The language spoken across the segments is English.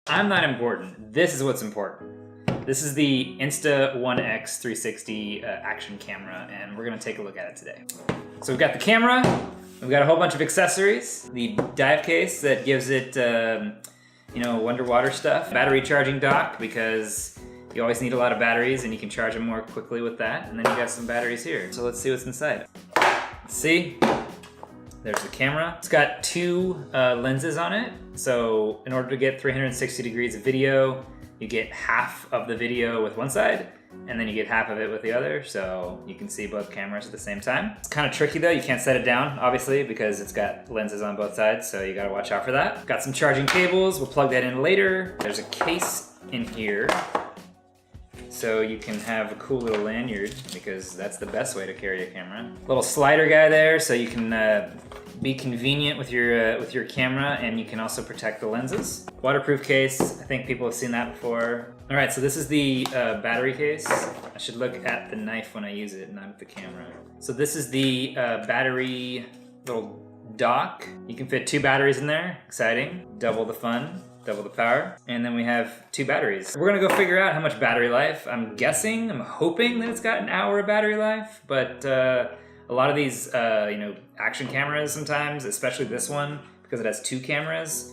I'm not important. This is what's important. This is the Insta360 One X 360 action camera, and we're gonna take a look at it today. So we've got the camera, we've got a whole bunch of accessories, the dive case that gives it, underwater stuff, battery charging dock because you always need a lot of batteries and you can charge them more quickly with that, and then you got some batteries here. So let's see what's inside. Let's see. There's the camera. It's got two lenses on it. So in order to get 360 degrees of video, you get half of the video with one side, and then you get half of it with the other, so you can see both cameras at the same time. It's kind of tricky though, you can't set it down, obviously, because it's got lenses on both sides, so you gotta watch out for that. Got some charging cables, we'll plug that in later. There's a case in here, so you can have a cool little lanyard, because that's the best way to carry a camera. Little slider guy there, so you can be convenient with your camera, and you can also protect the lenses. Waterproof case, I think people have seen that before. All right, so this is the battery case. I should look at the knife when I use it, not at the camera. So this is the battery little dock. You can fit two batteries in there, exciting. Double the fun, double the power. And then we have two batteries. We're gonna go figure out how much battery life. I'm hoping that it's got an hour of battery life, but a lot of these, action cameras sometimes, especially this one, because it has two cameras,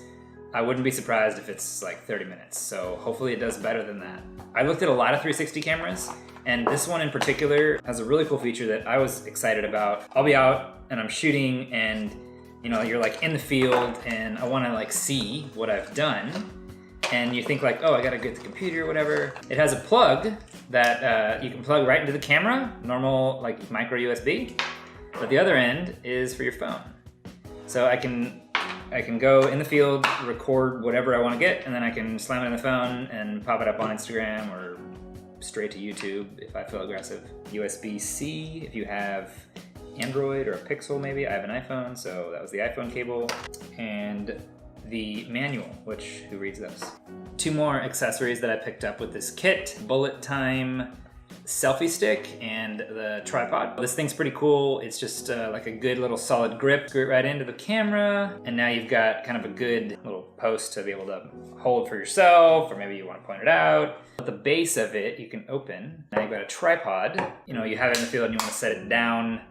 I wouldn't be surprised if it's like 30 minutes. So hopefully it does better than that. I looked at a lot of 360 cameras, and this one in particular has a really cool feature that I was excited about. I'll be out and I'm shooting, and you're like in the field, and I want to like see what I've done. And you think like, oh, I gotta get the computer or whatever. It has a plug that you can plug right into the camera, normal like micro USB, but the other end is for your phone. So I can go in the field, record whatever I wanna get, and then I can slam it in the phone and pop it up on Instagram or straight to YouTube if I feel aggressive. USB-C if you have Android or a Pixel maybe. I have an iPhone, so that was the iPhone cable. And the manual, which who reads those? Two more accessories that I picked up with this kit: bullet time selfie stick and the tripod. This thing's pretty cool. It's just like a good little solid grip. Screw it right into the camera, and now you've got kind of a good little post to be able to hold for yourself, or maybe you want to point it out. At the base of it, you can open. Now you've got a tripod. You have it in the field and you want to set it down.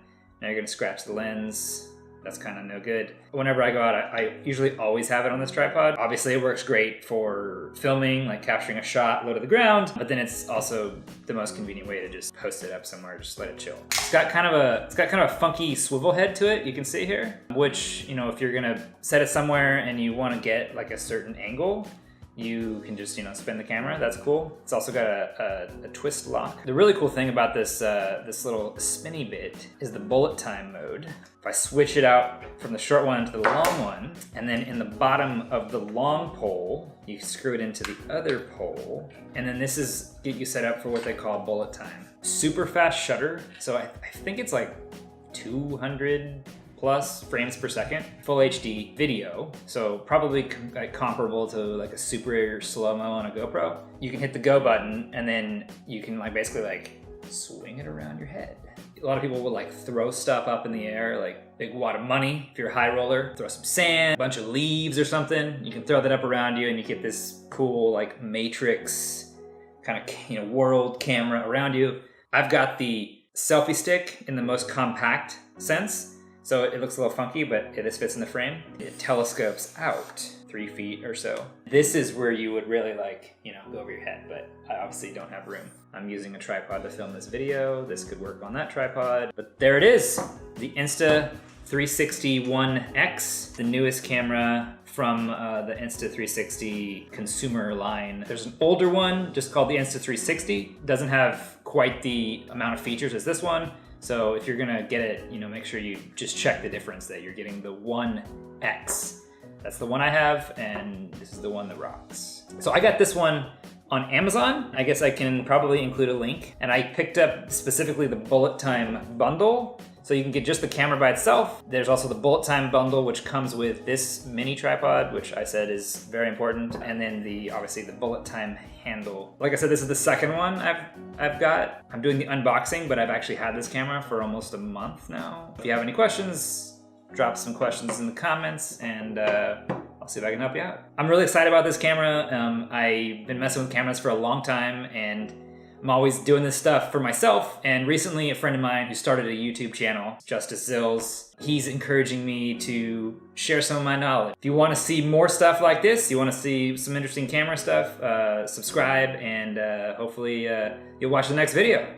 Now you're gonna scratch the lens. That's kind of no good. Whenever I go out, I usually always have it on this tripod. Obviously it works great for filming, like capturing a shot low to the ground, but then it's also the most convenient way to just post it up somewhere, just let it chill. It's got kind of a funky swivel head to it, you can see here, which, if you're gonna set it somewhere and you wanna get like a certain angle, you can just, spin the camera. That's cool. It's also got a twist lock. The really cool thing about this this little spinny bit is the bullet time mode. If I switch it out from the short one to the long one, and then in the bottom of the long pole, you screw it into the other pole, and then this is get you set up for what they call bullet time. Super fast shutter. So I think it's like 200 plus frames per second, full HD video, so probably comparable to like a super slow-mo on a GoPro. You can hit the go button, and then you can basically swing it around your head. A lot of people will throw stuff up in the air, like big wad of money. If you're a high roller, throw some sand, a bunch of leaves or something. You can throw that up around you, and you get this cool matrix kind of world camera around you. I've got the selfie stick in the most compact sense. So it looks a little funky, but this fits in the frame. It telescopes out 3 feet or so. This is where you would really go over your head, but I obviously don't have room. I'm using a tripod to film this video. This could work on that tripod, but there it is. The Insta360 One X, the newest camera from the Insta360 consumer line. There's an older one just called the Insta360. Doesn't have quite the amount of features as this one. So if you're gonna get it, make sure you just check the difference that you're getting the One X. That's the one I have, and this is the one that rocks. So I got this one on Amazon. I guess I can probably include a link. And I picked up specifically the bullet time bundle. So you can get just the camera by itself. There's also the bullet time bundle, which comes with this mini tripod, which I said is very important. And then obviously the bullet time handle. Like I said, this is the second one I've got. I'm doing the unboxing, but I've actually had this camera for almost a month now. If you have any questions, drop some questions in the comments, and I'll see if I can help you out. I'm really excited about this camera. I've been messing with cameras for a long time, and I'm always doing this stuff for myself, and recently a friend of mine who started a YouTube channel, Justice Zills, he's encouraging me to share some of my knowledge. If you want to see more stuff like this, you want to see some interesting camera stuff, subscribe, and hopefully you'll watch the next video.